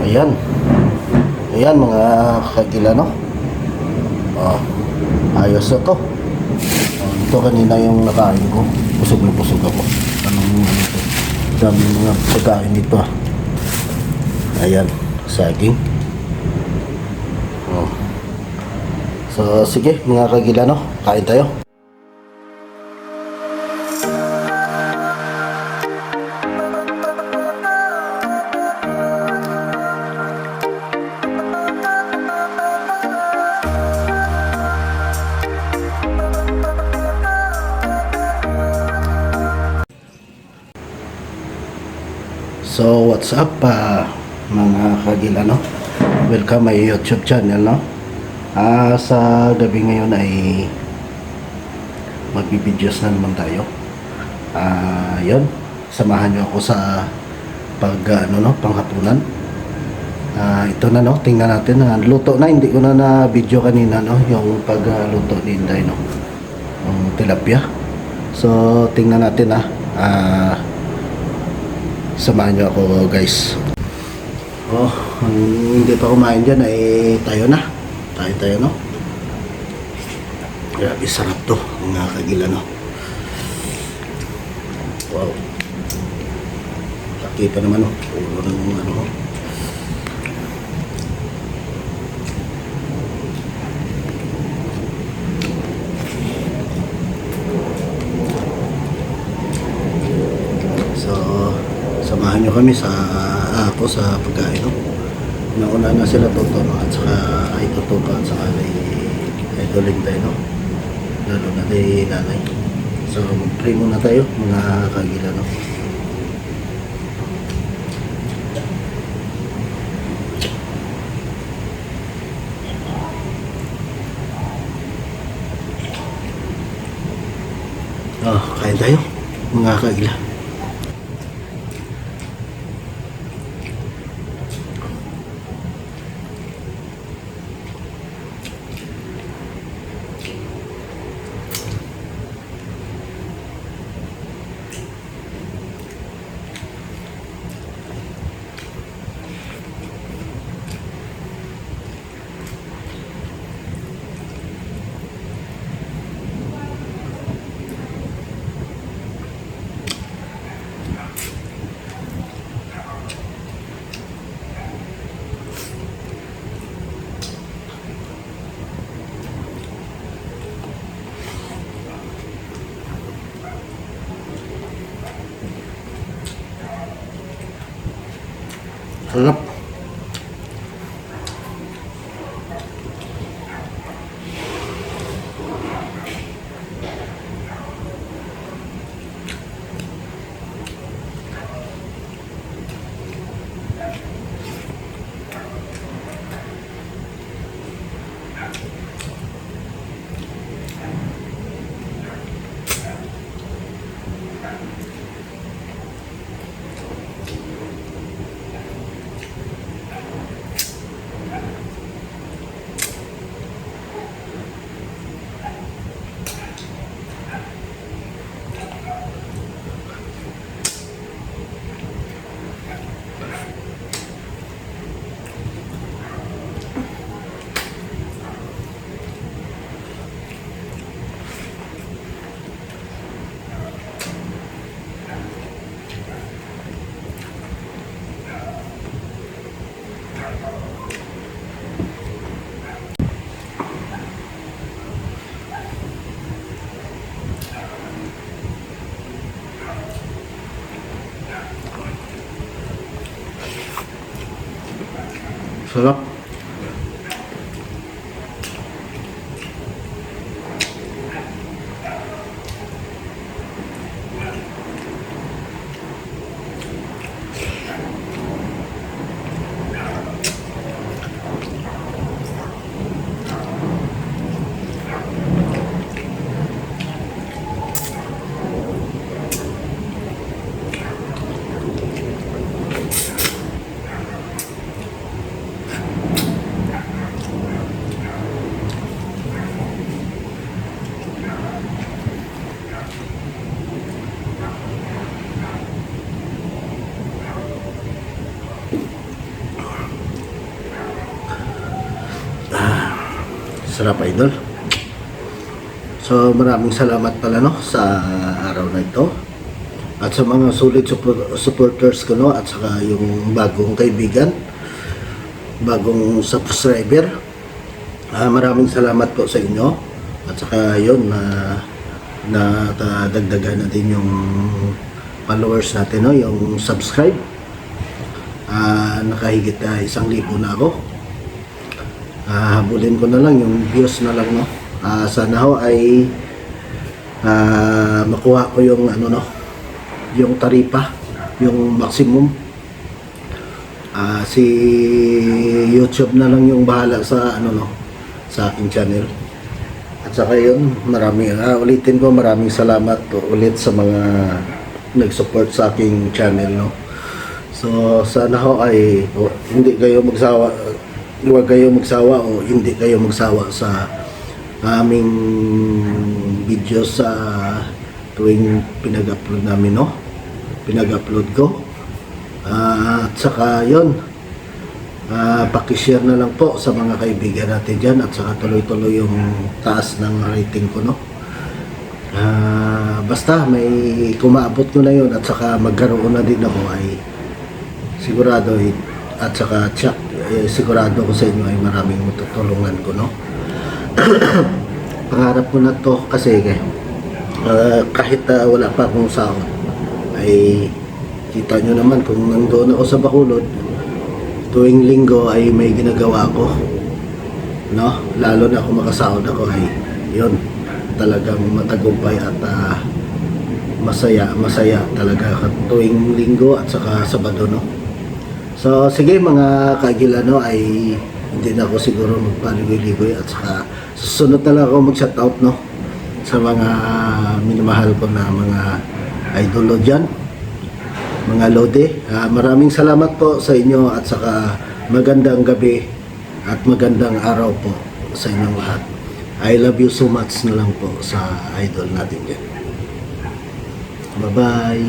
Ayan. Ayan mga kagila, no? Oh, ayos na to. Ito kanina yung nakain ko. Busog na busog ako. Anong ito? Dami mga pagkain dito ah. Ayan, saging. Oh. So sige mga kagila, no? Kain tayo. So what's up mga kagila, no? Welcome my YouTube channel, no? Sa gabi ngayon ay magbibidyo's na naman tayo. Yun, samahan nyo ako sa panghapunan. Ito na, no? Tingnan natin. Luto na, hindi ko na video kanina, no? Yung pagluto ni Inday, no? Yung tilapia. So tingnan natin samahan nyo ako guys. Hindi pa kumain dyan ay tayo na. Tayo, no? Grabe sarap to mga kagila, no? Wow, laki pa naman, no? Ulo ng ano. So samahan nyo kami sa pagkain, no? Nauna na sila Toto, no? At saka ay Toto pa at saka ay Dolintay, no? Lalo na kay nanay. So mag-pray muna tayo mga kagila, no? Kain tayo mga kagila. Sarap. Sarap. Sarap, idol. So maraming salamat pala no sa araw na ito. At sa mga solid supporters ko no, at saka yung bagong kaibigan, bagong subscriber. Maraming salamat po sa inyo. At saka yun na dagdagan natin yung followers natin no, yung subscribe. Nakahigit 1,000 na ako. Habulin ko na lang yung views na lang no. Sana ho ay makuha ko yung ano no, yung taripa, yung maximum. Si YouTube na lang yung bahala sa ano no, sa aking channel. At saka yun, ulitin ko, maraming salamat ulit sa mga nag-support sa aking channel no. So sana ho ay hindi kayo magsawa, huwag kayo magsawa o hindi kayo magsawa sa aming video sa tuwing pinag-upload namin no, pinag-upload ko. At saka yun, pakishare na lang po sa mga kaibigan natin dyan, at saka tuloy-tuloy yung taas ng rating ko no. Basta may kumaabot ko na yun, at saka magkaroon na din ako ay sigurado at saka check, sigurado ko sa inyo ay maraming matutulungan ko no. Pangarap ko na to kasi kahit wala pa akong sahod ay kita nyo naman kung nandoon ako sa Bacolod, tuwing linggo ay may ginagawa ko no, lalo na kung makasahod ako ay yun, talagang matagumpay at masaya talaga tuwing linggo at saka Sabado no. So sige mga kaagila no, ay hindi na ako siguro magpaligoy-ligoy, at saka susunod na lang ako mag-shoutout no sa mga minamahal ko na mga idolo dyan, mga lode. Maraming salamat po sa inyo, at saka magandang gabi at magandang araw po sa inyong lahat. I love you so much na lang po sa idol natin dyan. Bye bye.